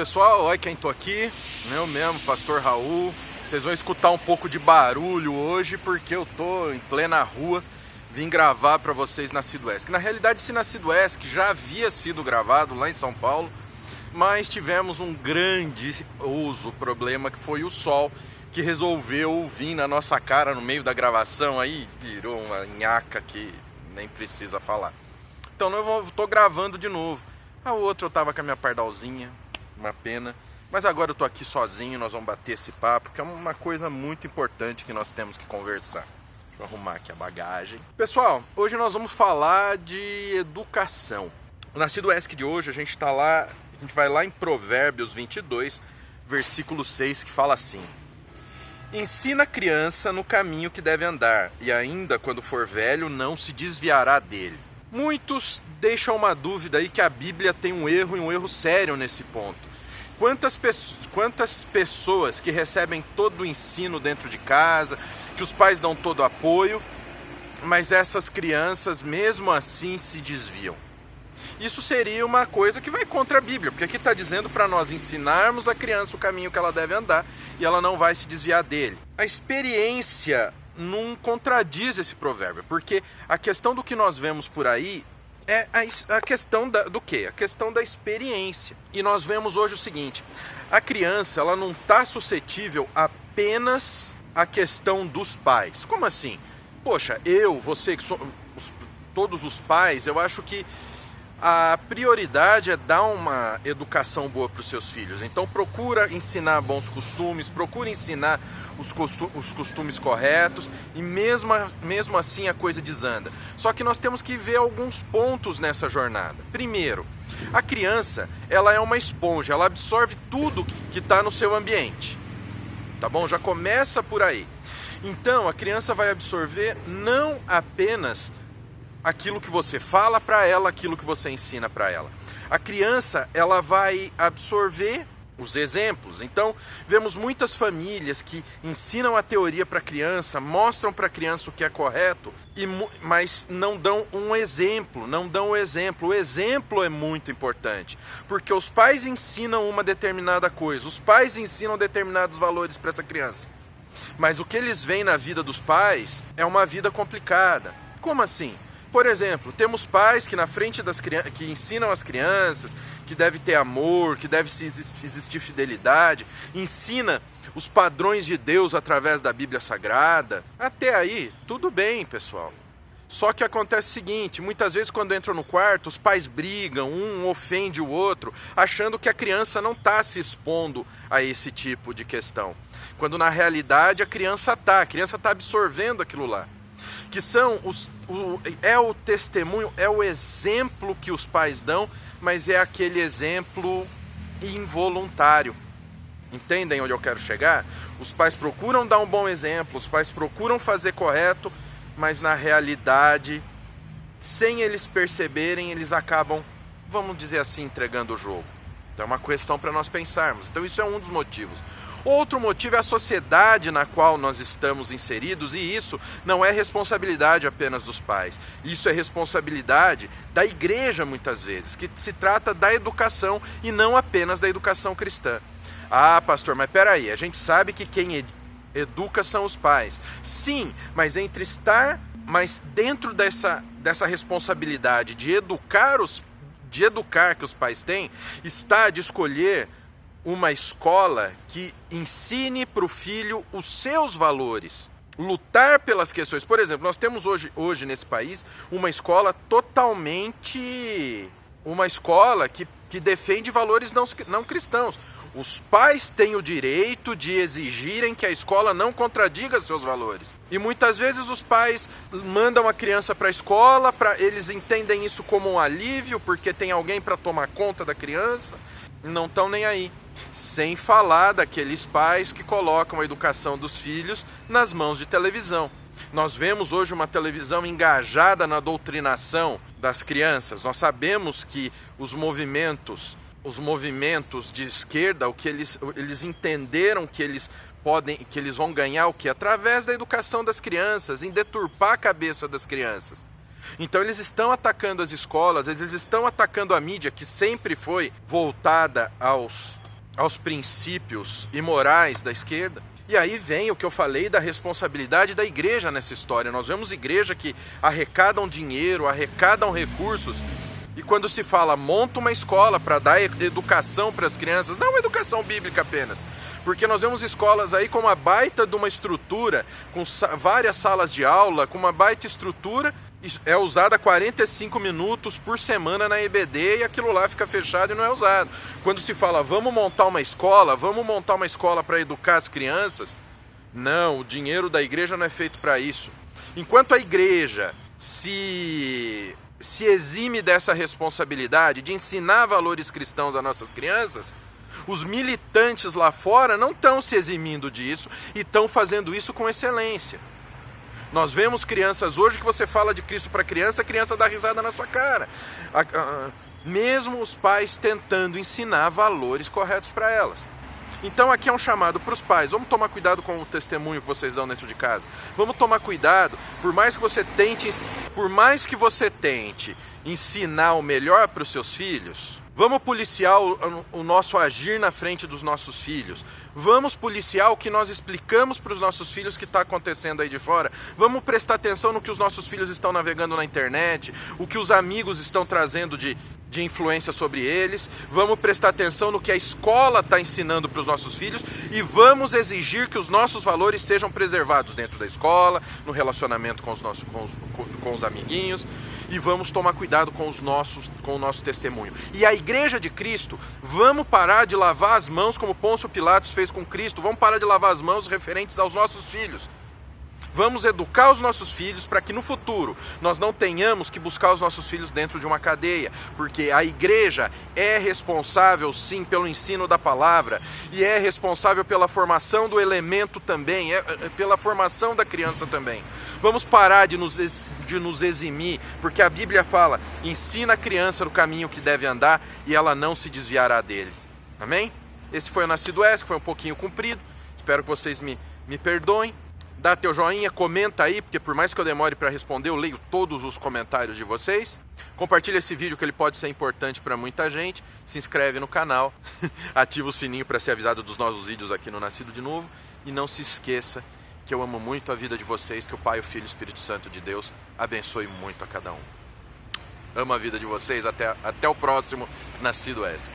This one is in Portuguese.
pessoal, olha quem tô aqui, eu mesmo, Pastor Raul. Vocês vão escutar um pouco de barulho hoje porque eu tô em plena rua, vim gravar para vocês na Sudoeste. Que na realidade esse na Sudoeste já havia sido gravado lá em São Paulo, mas tivemos um grande problema que foi o sol, que resolveu vir na nossa cara no meio da gravação, aí virou uma nhaca que nem precisa falar. Então eu tô gravando de novo. A outra eu tava com a minha pardalzinha, uma pena. Mas agora eu tô aqui sozinho, nós vamos bater esse papo, que é uma coisa muito importante que nós temos que conversar. Deixa eu arrumar aqui a bagagem. Pessoal, hoje nós vamos falar de educação. Na Sudoeste de hoje a gente vai lá em Provérbios 22, versículo 6, que fala assim: ensina a criança no caminho que deve andar, e ainda quando for velho não se desviará dele. Muitos deixam uma dúvida aí que a Bíblia tem um erro e um erro sério nesse ponto. Quantas pessoas que recebem todo o ensino dentro de casa, que os pais dão todo o apoio, mas essas crianças mesmo assim se desviam. Isso seria uma coisa que vai contra a Bíblia, porque aqui está dizendo para nós ensinarmos a criança o caminho que ela deve andar e ela não vai se desviar dele. A experiência não contradiz esse provérbio, porque a questão do que nós vemos por aí é a questão do quê? A questão da experiência. E nós vemos hoje o seguinte: a criança ela não está suscetível apenas à questão dos pais. Como assim? Poxa, você, que todos os pais, eu acho que a prioridade é dar uma educação boa para os seus filhos. Então procura ensinar bons costumes, procura ensinar os costumes corretos, e mesmo assim a coisa desanda. Só que nós temos que ver alguns pontos nessa jornada. Primeiro, a criança ela é uma esponja, ela absorve tudo que está no seu ambiente. Tá bom? Já começa por aí. Então a criança vai absorver não apenas aquilo que você fala para ela, aquilo que você ensina para ela. A criança, ela vai absorver os exemplos. Então, vemos muitas famílias que ensinam a teoria para a criança, mostram para a criança o que é correto, mas não dão um exemplo, não dão o exemplo. O exemplo é muito importante, porque os pais ensinam uma determinada coisa, os pais ensinam determinados valores para essa criança. Mas o que eles veem na vida dos pais é uma vida complicada. Como assim? Por exemplo, temos pais que na frente das crianças, que ensinam as crianças que deve ter amor, que deve existir fidelidade, ensina os padrões de Deus através da Bíblia Sagrada. Até aí, tudo bem, pessoal. Só que acontece o seguinte: muitas vezes quando entram no quarto, os pais brigam, um ofende o outro, achando que a criança não está se expondo a esse tipo de questão. Quando na realidade a criança está absorvendo aquilo lá. Que são o testemunho, é o exemplo que os pais dão, mas é aquele exemplo involuntário. Entendem onde eu quero chegar? Os pais procuram dar um bom exemplo, os pais procuram fazer correto, mas na realidade, sem eles perceberem, eles acabam, vamos dizer assim, entregando o jogo. Então é uma questão para nós pensarmos. Então isso é um dos motivos. Outro motivo é a sociedade na qual nós estamos inseridos, e isso não é responsabilidade apenas dos pais. Isso é responsabilidade da igreja muitas vezes, que se trata da educação e não apenas da educação cristã. Ah, pastor, mas peraí, a gente sabe que quem educa são os pais. Sim, mas dentro dessa responsabilidade de educar que os pais têm, está de escolher uma escola que ensine para o filho os seus valores, lutar pelas questões. Por exemplo, nós temos hoje nesse país uma escola que defende valores não cristãos. Os pais têm o direito de exigirem que a escola não contradiga seus valores. E muitas vezes os pais mandam a criança para a escola, eles entendem isso como um alívio, porque tem alguém para tomar conta da criança, não estão nem aí. Sem falar daqueles pais que colocam a educação dos filhos nas mãos de televisão. Nós vemos hoje uma televisão engajada na doutrinação das crianças. Nós sabemos que os movimentos de esquerda, o que eles entenderam que eles vão ganhar o que? Através da educação das crianças, em deturpar a cabeça das crianças. Então eles estão atacando as escolas, eles estão atacando a mídia, que sempre foi voltada aos princípios imorais da esquerda. E aí vem o que eu falei da responsabilidade da igreja nessa história. Nós vemos igreja que arrecadam dinheiro, arrecadam recursos, e quando se fala, monta uma escola para dar educação para as crianças, não educação bíblica apenas, porque nós vemos escolas aí com uma baita de uma estrutura, com várias salas de aula, com uma baita estrutura, é usada 45 minutos por semana na EBD e aquilo lá fica fechado e não é usado. Quando se fala, vamos montar uma escola para educar as crianças, não, o dinheiro da igreja não é feito para isso. Enquanto a igreja se exime dessa responsabilidade de ensinar valores cristãos às nossas crianças, os militantes lá fora não estão se eximindo disso e estão fazendo isso com excelência. Nós vemos crianças hoje que você fala de Cristo para a criança dá risada na sua cara. Mesmo os pais tentando ensinar valores corretos para elas. Então aqui é um chamado para os pais, vamos tomar cuidado com o testemunho que vocês dão dentro de casa. Vamos tomar cuidado, por mais que você tente ensinar o melhor para os seus filhos, vamos policiar o nosso agir na frente dos nossos filhos. Vamos policiar o que nós explicamos para os nossos filhos que está acontecendo aí de fora. Vamos prestar atenção no que os nossos filhos estão navegando na internet, o que os amigos estão trazendo de influência sobre eles. Vamos prestar atenção no que a escola está ensinando para os nossos filhos e vamos exigir que os nossos valores sejam preservados dentro da escola, no relacionamento com os amiguinhos, e vamos tomar cuidado com o nosso testemunho. E a Igreja de Cristo, vamos parar de lavar as mãos como Pôncio Pilatos fez com Cristo, vamos parar de lavar as mãos referentes aos nossos filhos. Vamos educar os nossos filhos para que no futuro nós não tenhamos que buscar os nossos filhos dentro de uma cadeia, porque a igreja é responsável sim pelo ensino da palavra e é responsável pela formação do elemento também, pela formação da criança também. Vamos parar de nos eximir, porque a Bíblia fala, ensina a criança no caminho que deve andar e ela não se desviará dele. Amém? Esse foi o Nascido S, que foi um pouquinho comprido, espero que vocês me perdoem. Dá teu joinha, comenta aí, porque por mais que eu demore para responder, eu leio todos os comentários de vocês. Compartilha esse vídeo que ele pode ser importante para muita gente. Se inscreve no canal, ativa o sininho para ser avisado dos novos vídeos aqui no Nascido de Novo. E não se esqueça que eu amo muito a vida de vocês, que o Pai, o Filho e o Espírito Santo de Deus abençoe muito a cada um. Amo a vida de vocês, até o próximo Nascido S.